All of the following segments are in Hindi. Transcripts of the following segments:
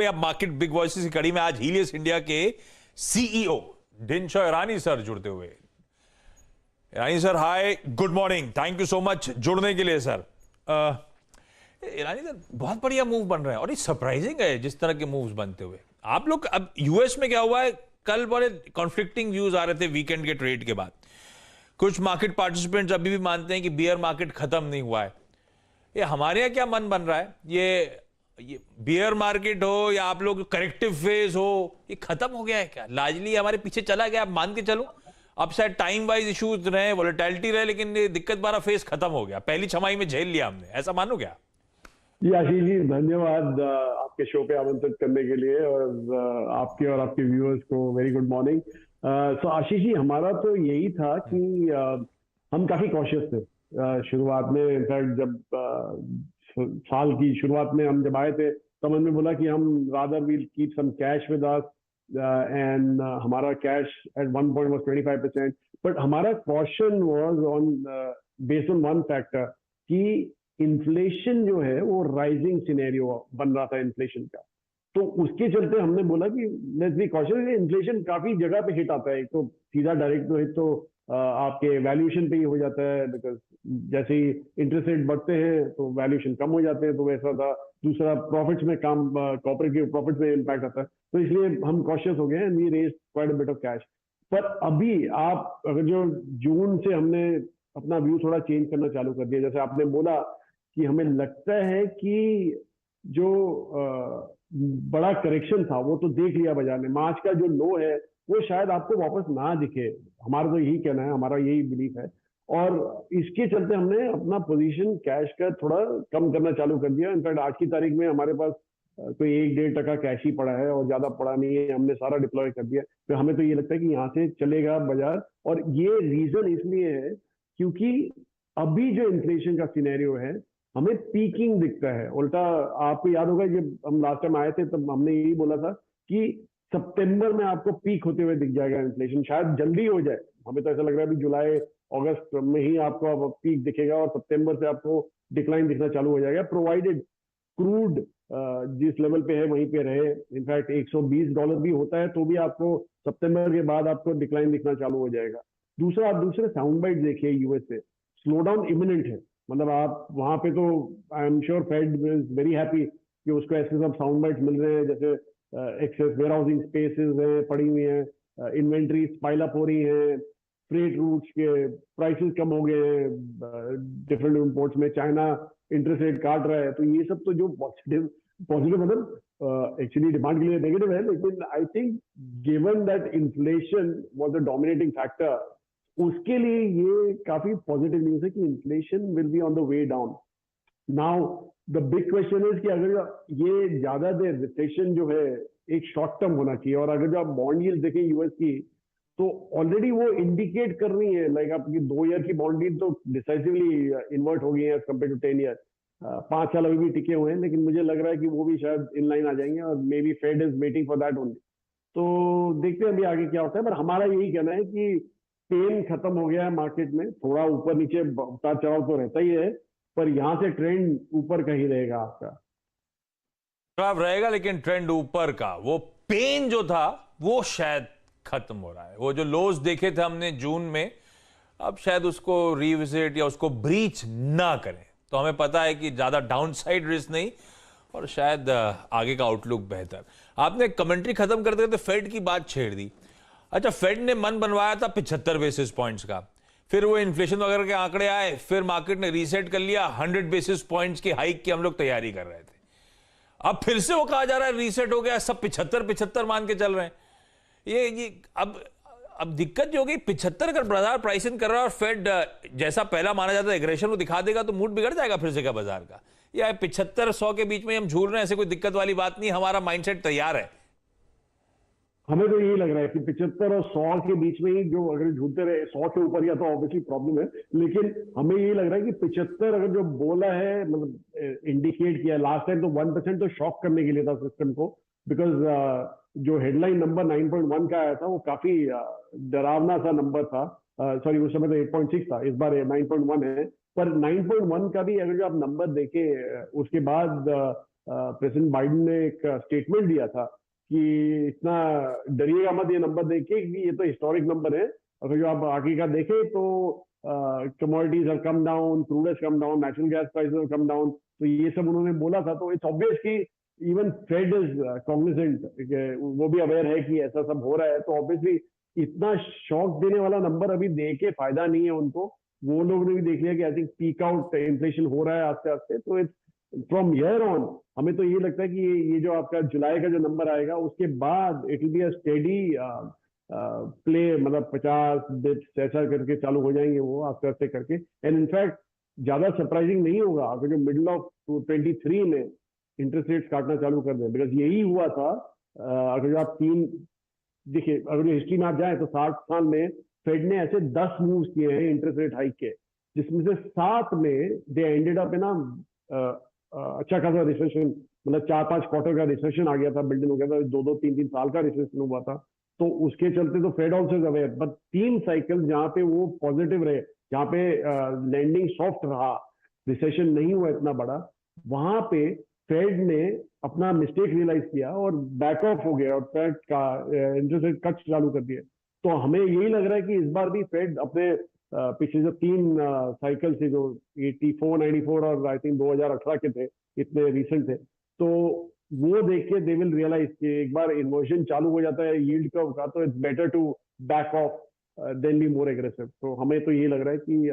अब मार्केट बिग वॉइसेस की कड़ी में आज हीलियस इंडिया के सीईओ दिनशॉय ईरानी सर जुड़ते हुए। Irani sir hi, good morning, thank you so much जुड़ने के लिए सर। ईरानी सर बहुत बढ़िया मूव बन रहा है और ये सरप्राइजिंग है जिस तरह के मूव्स बनते हुए। आप लोग अब यूएस में क्या हुआ है, कल बड़े कॉन्फ्लिक्टिंग व्यूज आ रहे थे वीकेंड के ट्रेड के बाद। कुछ मार्केट पार्टिसिपेंट्स अभी भी मानते हैं कि बियर मार्केट खत्म नहीं हुआ है। ये हमारे यहाँ क्या मन बन रहा है, ये बियर मार्केट हो या आप लोग करेक्टिव फेज हो, ये खत्म हो गया है क्या? लार्जली हमारे पीछे चला गया, आप मान के चलो। अब शायद टाइम वाइज इश्यूज रहे, वोलेटिलिटी रहे, लेकिन ये दिक्कत वाला फेज खत्म हो गया, पहली छमाही में झेल लिया हमने, ऐसा मानो क्या? जी आशीष जी, धन्यवाद आपके शो पे आमंत्रित करने के लिए और आपके और आपके व्यूअर्स को वेरी गुड मॉर्निंग। सो आशीष जी, हमारा तो यही था कि हम काफी कॉशियस थे शुरुआत में। इनफैक्ट जब साल की शुरुआत में हम जब आए थे तो हमने बोला कि हम rather will keep some cash with us and हमारा cash at one point was 25%, but हमारा caution was on based on one factor कि इन्फ्लेशन जो है वो राइजिंग सिनेरियो बन रहा था इन्फ्लेशन का। तो उसके चलते हमने बोला कि लेट्स बी कॉशियस। इन्फ्लेशन काफी जगह पे हिट आता है, एक तो सीधा डायरेक्ट हिट तो आपके वैल्यूएशन पे ही हो जाता है, बिकॉज जैसे ही इंटरेस्ट रेट बढ़ते हैं तो वैल्यूएशन कम हो जाते हैं, तो वैसा था। दूसरा प्रॉफिट्स में काम, कॉर्पोरेट के प्रॉफिट्स में इम्पैक्ट आता है, तो इसलिए हम कॉशियस हो गए and we raise quite a bit of cash. पर अभी आप अगर जो जून से हमने अपना व्यू थोड़ा चेंज करना चालू कर दिया, जैसे आपने बोला कि हमें लगता है कि जो बड़ा करेक्शन था वो तो देख लिया बाजार ने। मार्च का जो लो है वो शायद आपको वापस ना दिखे, हमारा तो यही कहना है, हमारा यही बिलीफ है। और इसके चलते हमने अपना पोजीशन कैश का थोड़ा कम करना चालू कर दिया। इनफैक्ट आज की तारीख में हमारे पास कोई 1-1.5% कैश ही पड़ा है और ज्यादा पड़ा नहीं है, हमने सारा डिप्लॉय कर दिया। तो हमें तो ये लगता है कि यहाँ से चलेगा बाजार। और ये रीजन इसलिए है क्योंकि अभी जो इन्फ्लेशन का सिनेरियो है हमें पीकिंग दिखता है। उल्टा आपको याद होगा जब हम लास्ट टाइम आए थे तब हमने यही बोला था कि सितंबर में आपको पीक होते हुए दिख जाएगा इन्फ्लेशन, शायद जल्दी हो जाए। हमें तो ऐसा लग रहा है अभी जुलाई अगस्त में ही आपको पीक दिखेगा और सितंबर से आपको डिक्लाइन दिखना चालू हो जाएगा, प्रोवाइडेड क्रूड जिस लेवल पे है वहीं पे रहे। इनफैक्ट $120 भी होता है तो भी आपको सितंबर के बाद आपको डिक्लाइन दिखना चालू हो जाएगा। दूसरा, आप दूसरे साउंड बाइट देखिए, यूएस से स्लो डाउन इमिनेंट है। मतलब आप वहां पे तो I am sure Fed is very happy कि उसको ऐसे सब साउंड बाइट्स मिल रहे हैं, जैसे एक्सेस वेयर हाउसिंग स्पेसेस हैं पड़ी हुई हैं, इन्वेंट्री पाइल अप हो रही है, फ्रेट रूट्स के प्राइसेस कम हो गए हैं डिफरेंट इंपोर्ट्स में, चाइना इंटरेस्ट रेट काट रहा है। तो ये सब तो जो पॉजिटिव मतलब एक्चुअली डिमांड के लिए नेगेटिव है, लेकिन I think given that inflation was the dominating factor, उसके लिए ये काफी पॉजिटिव न्यूज है कि inflation will be on the way down. Now the big question is कि अगर ये ज्यादा देर रिसेशन जो है एक शॉर्ट टर्म होना चाहिए, और अगर जो आप बॉन्ड यील्ड देखें यूएस की तो ऑलरेडी वो इंडिकेट कर रही है, लाइक आपकी 2 ईयर की बॉन्ड यील्ड तो डिसाइसिवली इन्वर्ट हो गई है एज कम्पेयर टू 10 ईयर। 5 साल अभी भी टिके हुए हैं, लेकिन मुझे लग रहा है कि वो भी शायद इन लाइन आ जाएंगे और may be fed is waiting for that only. तो देखते हैं अभी आगे क्या होता है, पर हमारा यही कहना है कि पेन खत्म हो गया है मार्केट में। थोड़ा ऊपर नीचे उतार चढ़ाव तो रहता ही है, पर यहां से ट्रेंड ऊपर का ही रहेगा आपका। खराब रहेगा लेकिन ट्रेंड ऊपर का। वो पेन जो था वो शायद खत्म हो रहा है। वो जो लोज देखे थे हमने जून में, अब शायद उसको रिविजिट या उसको ब्रीच ना करें, तो हमें पता है कि ज्यादा डाउनसाइड रिस्क नहीं और शायद आगे का आउटलुक बेहतर। आपने कमेंट्री खत्म करते करते फेड की बात छेड़ दी। अच्छा, फेड ने मन बनवाया था 75 बेसिस पॉइंट्स का, फिर वो इन्फ्लेशन वगैरह के आंकड़े आए, फिर मार्केट ने रीसेट कर लिया, 100 बेसिस पॉइंट्स की हाइक की हम लोग तैयारी कर रहे थे। अब फिर से वो कहा जा रहा है रीसेट हो गया, सब 75 मान के चल रहे हैं। ये अब दिक्कत जो होगी, 75 का बाजार प्राइसिंग कर रहा है और फेड जैसा पहला माना जाता है एग्रेशन वो दिखा देगा तो मूड बिगड़ जाएगा फिर से क्या बाजार का। या 75-100 के बीच में हम झूल रहे हैं, ऐसे कोई दिक्कत वाली बात नहीं, हमारा माइंडसेट तैयार है। हमें तो यही लग रहा है कि 75 और 100 के बीच में ही जो अगर झूलते रहे, 100 के ऊपर या तो ऑब्वियसली प्रॉब्लम है, लेकिन हमें यही लग रहा है कि 75 अगर जो बोला है, मतलब इंडिकेट किया लास्ट टाइम, तो 1% तो शॉक करने के लिए था सिस्टम को, बिकॉज जो हेडलाइन नंबर 9.1 का आया था वो काफी डरावना सा नंबर था। सॉरी, उस समय तो 8.6 था, इस बार 9.1 है। पर 9.1 का भी अगर जो आप नंबर देखे उसके बाद प्रेसिडेंट बाइडेन ने एक स्टेटमेंट दिया था कि इतना डरिएगा मत ये नंबर देख के कि ये तो हिस्टोरिक नंबर है। अगर जो आप आगे का देखें तो commodities have come down, crude has come down, natural gas prices have come down, तो ये सब उन्होंने बोला था। तो इट्स ऑब्वियस कि इवन फेड इज कॉग्निजेंट, वो भी अवेयर है कि ऐसा सब हो रहा है। तो ऑब्वियसली इतना शॉक देने वाला नंबर अभी दे के फायदा नहीं है उनको। वो लोग ने भी देख लिया कि I think peak out inflation हो रहा है आस्ते आस्ते। तो इट्स फ्रॉम हियर ऑन हमें तो ये लगता है कि ये जो आपका जुलाई का जो नंबर आएगा उसके बाद it will be a steady play, मतलब 50 बिप्स ऐसा करके चालू हो जाएंगे वो आस्ते आस्ते करके। एंड इनफैक्ट ज्यादा सरप्राइजिंग नहीं होगा अगर जो मिडिल ऑफ 23 में इंटरेस्ट रेट्स काटना चालू कर दें, बिकॉज यही हुआ था। अगर जो आप देखिए, अगर जो हिस्ट्री में आप जाए तो 60 साल में फेड ने ऐसे 10 मूव किए हैं इंटरेस्ट रेट हाइक के, जिसमें से 7 में दे एंडेड अप इन अच्छा खासा रिसेशन, मतलब 4-5 क्वार्टर का रिसेशन आ गया था, बिल्डिंग हो गया था, 2-2, 3-3 साल का रिसेशन हुआ था। तो उसके चलते तो Fed also is aware, but 3 cycle जहां पे वो पॉजिटिव रहे, जहां पे लैंडिंग सॉफ्ट रहा, रिसेशन नहीं हुआ इतना बड़ा, वहां पे फेड ने अपना मिस्टेक रियलाइज किया और बैक ऑफ हो गया और फेड का इंटरेस्ट रेट कट चालू कर दिए। तो हमें यही लग रहा है कि इस बार भी फेड अपने पिछले जो 3 साइकिल से, जो 84, 94 और आई थिंक 2018 के थे, इतने रिसेंट थे, तो वो देख के दे विल रियलाइज कि एक बार इन्वर्जन चालू हो जाता है यील्ड कर्व का, तो it's better to back off than be more aggressive. तो हमें तो ये लग रहा है कि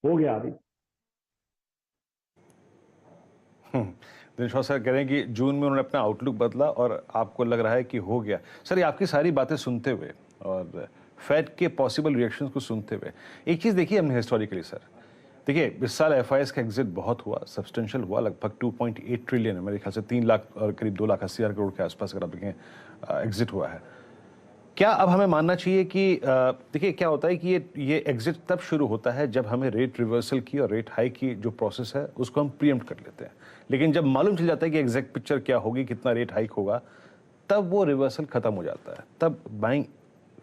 हो गया अभी। दिनेश सर कह रहे हैं कि जून में उन्होंने अपना आउटलुक बदला और आपको लग रहा है कि हो गया। सर ये आपकी सारी बातें सुनते हुए और फेड के पॉसिबल रिएक्शंस को सुनते हुए एक चीज़ देखिए हमने हिस्टोरिकली सर, देखिए इस साल एफआईएस का एग्जिट बहुत हुआ, सब्सटेंशियल हुआ, लगभग 2.8 ट्रिलियन है, मेरे ख्याल से 3 लाख और करीब 2,80,000 करोड़ के आसपास अगर आप देखें एग्जिट हुआ है। क्या अब हमें मानना चाहिए कि देखिए क्या होता है कि ये एग्जिट तब शुरू होता है जब हमें रेट रिवर्सल की और रेट हाई की जो प्रोसेस है उसको हम प्रीएम्प्ट कर लेते हैं, लेकिन जब मालूम चल जाता है कि एग्जैक्ट पिक्चर क्या होगी, कितना रेट हाइक होगा, तब वो रिवर्सल खत्म हो जाता है, तब बाइंग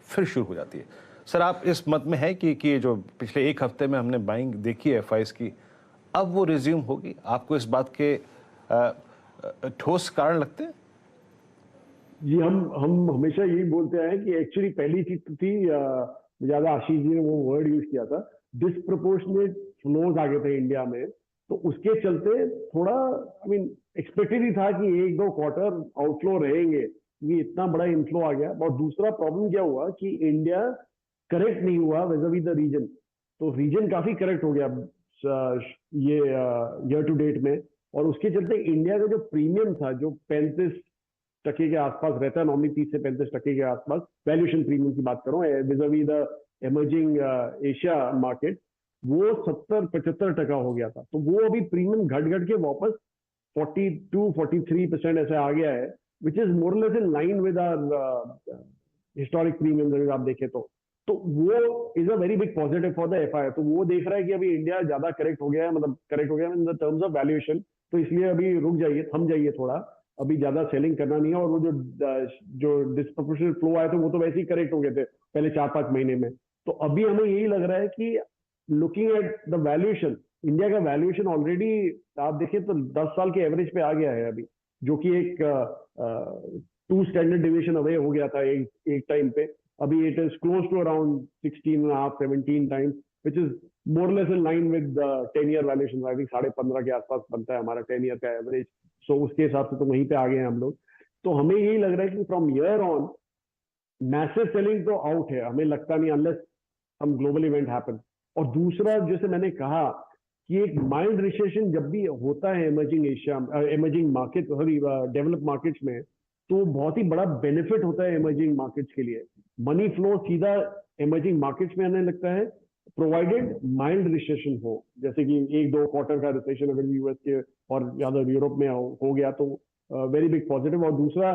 फिर शुरू हो जाती है। सर आप इस मत में है कि जो पिछले एक हफ्ते में हमने बाइंग देखी है एफआईएस की, अब वो रिज्यूम होगी? आपको इस बात के ठोस कारण लगते हैं? जी, हम हमेशा यही बोलते आए कि एक्चुअली पहली चीज तो थी, ज्यादा आशीष जी ने वो वर्ड यूज किया था, डिसप्रोपोर्शनेट फ्लोज आ गए थे इंडिया में। तो उसके चलते थोड़ा आई मीन एक्सपेक्टेड ही था कि 1-2 क्वार्टर आउटफ्लो रहेंगे, ये इतना बड़ा इनफ्लो आ गया। और दूसरा प्रॉब्लम क्या हुआ कि इंडिया करेक्ट नहीं हुआ vis-a-vis द रीजन। तो रीजन काफी करेक्ट हो गया ये ईयर टू डेट में, और उसके चलते इंडिया का जो प्रीमियम था, जो 35% के आसपास रहता है नॉर्मली, 30 से 35% के आसपास वैल्यूएशन प्रीमियम की बात करो vis-a-vis the emerging Asia market, वो 70-75% हो गया था। तो वो अभी प्रीमियम घट घट के वापस 42-43% ऐसे आ गया है, which is more less in line with our historic premium अगर आप देखें तो वो is a very big positive for the FI. तो वो देख रहा है कि अभी इंडिया ज्यादा करेक्ट हो गया है, मतलब करेक्ट हो गया in the terms of valuation, तो इसलिए अभी रुक जाइए, थम जाइए थोड़ा, अभी ज्यादा सेलिंग करना नहीं है। और वो जो डिस्प्रोपोर्शनल फ्लो आए थे वो तो वैसे ही करेक्ट हो गए थे पहले 4-5 महीने में। तो अभी हमें यही लग रहा है कि looking at the valuation, India का वैल्यूएशन ऑलरेडी आप देखिए तो 10 साल के एवरेज पे आ गया है अभी, जो कि एक 2 स्टैंडर्ड डिविएशन अवे हो गया था एक टाइम पे। अभी it is close to around 16.5-17 times, which is more less in line with 10 year valuation. I think 15.5 के आसपास बनता है हमारा 10 ईयर का एवरेज। सो उसके हिसाब से तो वहीं पे आ गए हैं हम लोग। तो हमें यही लग रहा है कि from year on massive selling तो आउट है, हमें लगता नहीं, अनलेस सम ग्लोबल इवेंट हैपन। और दूसरा, जैसे मैंने कहा कि एक माइल्ड रिसेशन जब भी होता है emerging market, sorry develop markets में, तो बहुत ही बड़ा बेनिफिट होता है इमर्जिंग मार्केट्स के लिए। मनी फ्लो सीधा इमर्जिंग मार्केट्स में आने लगता है, प्रोवाइडेड माइल्ड रिसेशन हो, जैसे कि 1-2 क्वार्टर का रिसेशन अगर यूएस के और ज्यादा यूरोप में हो गया तो वेरी बिग पॉजिटिव। और दूसरा,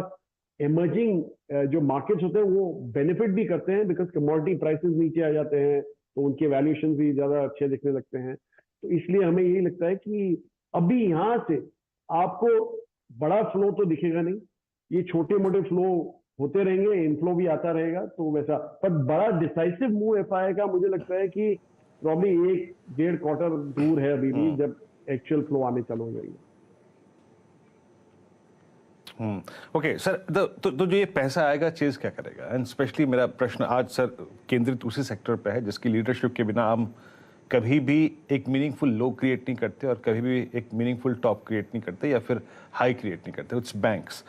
इमर्जिंग जो मार्केट्स होते हैं वो बेनिफिट भी करते हैं, बिकॉज कमोडिटी प्राइसेस नीचे आ जाते हैं, तो उनके वैल्यूएशन भी ज्यादा अच्छे दिखने लगते हैं। तो इसलिए हमें यही लगता है कि अभी यहां से आपको बड़ा फ्लो तो दिखेगा नहीं, ये छोटे मोटे फ्लो होते रहेंगे, इनफ्लो भी आता रहेगा, तो वैसा। पर बड़ा डिसाइसिव मूव एफआई का मुझे लगता है कि प्रॉब्ली 1-1.5 क्वार्टर दूर है अभी भी, जब एक्चुअल फ्लो आने चालू हो जाएंगे। ओके सर, तो जो ये पैसा आएगा चेज क्या करेगा? एंड स्पेशली मेरा प्रश्न आज सर केंद्रित उसी सेक्टर पे है जिसकी लीडरशिप के बिना हम कभी भी एक मीनिंगफुल लो क्रिएट नहीं करते और कभी भी एक मीनिंगफुल टॉप क्रिएट नहीं करते या फिर हाई क्रिएट नहीं करते। It's banks.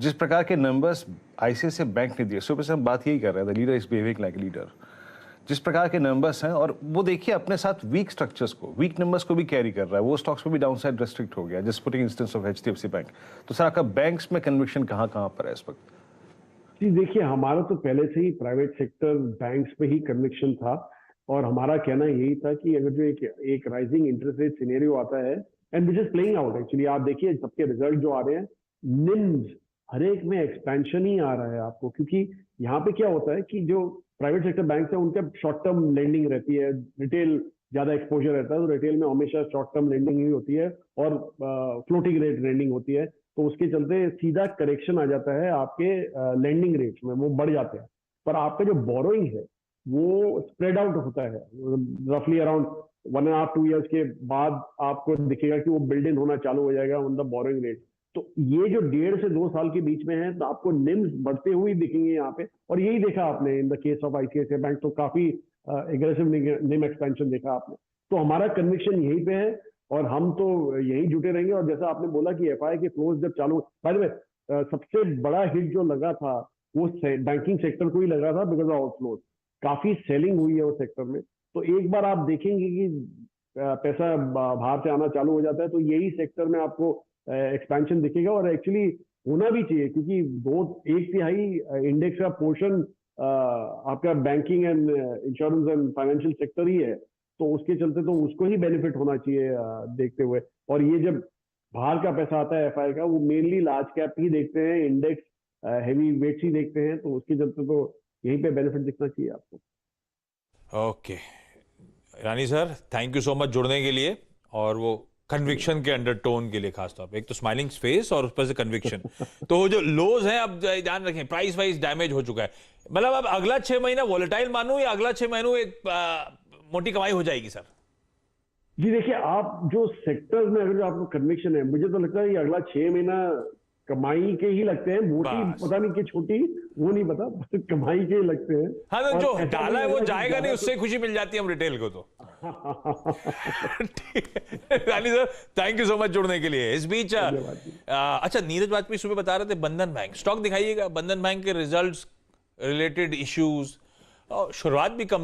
जिस प्रकार के नंबर्स आईसीआईसीआई बैंक ने दिए, सुबह से हम बात यही कर रहे हैं, the leader is behaving like leader. जिस प्रकार के नंबर्स हैं और वो देखिए अपने साथ वीक स्ट्रक्चर्स को, वीक नंबर्स को भी कैरी कर रहा है, वो स्टॉक्स पे भी डाउन साइड रेस्ट्रिक्ट हो गया, just putting instance of HDFC bank. तो सर आपका बैंक्स में कन्विक्शन कहाँ कहाँ पर है इस वक्त? जी देखिए, हमारा तो पहले से ही प्राइवेट सेक्टर बैंक्स पे ही कन्विक्शन था और हमारा कहना यही था कि अगर जो एक राइजिंग इंटरेस्ट रेट सिनेरियो आता है and which is playing out actually, आप देखिए सबके रिजल्ट जो आ रहे हैं, निम्स हर एक में एक्सपेंशन ही आ रहा है आपको, क्योंकि यहाँ पे क्या होता है कि जो प्राइवेट सेक्टर बैंक है उनका शॉर्ट टर्म लेंडिंग रहती है, रिटेल ज्यादा एक्सपोजर रहता है, तो रिटेल में हमेशा शॉर्ट टर्म लेंडिंग ही होती है और फ्लोटिंग रेट लेंडिंग होती है, तो उसके चलते सीधा करेक्शन आ जाता है आपके लेंडिंग रेट्स में, वो बढ़ जाते हैं। पर आपका जो बोरोइंग है वो स्प्रेड आउट होता है, रफली अराउंड 1.5-2 ईयर्स के बाद आपको दिखेगा कि वो बिल्ड इन होना चालू हो जाएगा ऑन द बोरोइंग रेट। तो ये जो 1.5 से 2 साल के बीच में है, तो आपको निम्स बढ़ते हुए दिखेंगे यहाँ पे, और यही देखा आपने in the case of ICICI bank, तो काफी एग्रेसिव निम एक्सपेंशन देखा आपने। तो हमारा कन्विक्शन यहीं पे है और हम तो यहीं जुटे रहेंगे। और जैसा आपने बोला कि एफआई के फ्लोज जब चालू, बाय द वे सबसे बड़ा हिट जो लगा था वो बैंकिंग सेक्टर को ही लगा था बिकॉज ऑफ आउटफ्लोज, काफी सेलिंग हुई है उस सेक्टर में। तो एक बार आप देखेंगे कि पैसा बाहर से आना चालू हो जाता है तो यही सेक्टर में आपको एक्सपेंशन दिखेगा, और एक्चुअली होना भी चाहिए क्योंकि 1/3 इंडेक्स का पोर्शन आपका banking and insurance and financial sector ही है, तो उसके चलते तो उसको ही बेनिफिट होना चाहिए देखते हुए। और ये जब बाहर का पैसा आता है एफआई का, वो मेनली लार्ज कैप ही देखते हैं, इंडेक्स हेवी वेट्स ही देखते हैं, तो उसके चलते तो यहीं पे बेनिफिट दिखना चाहिए आपको। Okay Rani sir, thank you so much जुड़ने के लिए और वो कन्विक्शन के अंडरटोन के लिए खास तौर पे। एक तो स्माइलिंग फेस और उस पर से कन्विक्शन। तो वो जो लोज हैं, अब ध्यान रखें, प्राइस वाइज डैमेज हो चुका है। मतलब अब अगला 6 महीना वॉलेटाइल मानूं या अगला 6 महीनों एक मोटी कमाई हो जाएगी सर? जी देखिए, आप जो सेक्टर्स में अगर जो आपको कन्विक्शन है, मुझे तो लगता है कि अगला 6 महीना कमाई के ही लगते हैं, मोटी पता नहीं कि छोटी वो नहीं पता, बस कमाई के ही लगते हैं। हाँ, तो जो डाला है वो जाएगा नहीं, उससे खुशी मिल जाती है हम रिटेल को तो। Irani sir, thank you so much जुड़ने के लिए। इस बीच अच्छा, नीरज वाजपेयी सुबह बता रहे थे बंधन बैंक स्टॉक दिखाइएगा, बंधन बैंक के रिजल्ट्स रिलेटेड इश्यूज, शुरुआत भी कम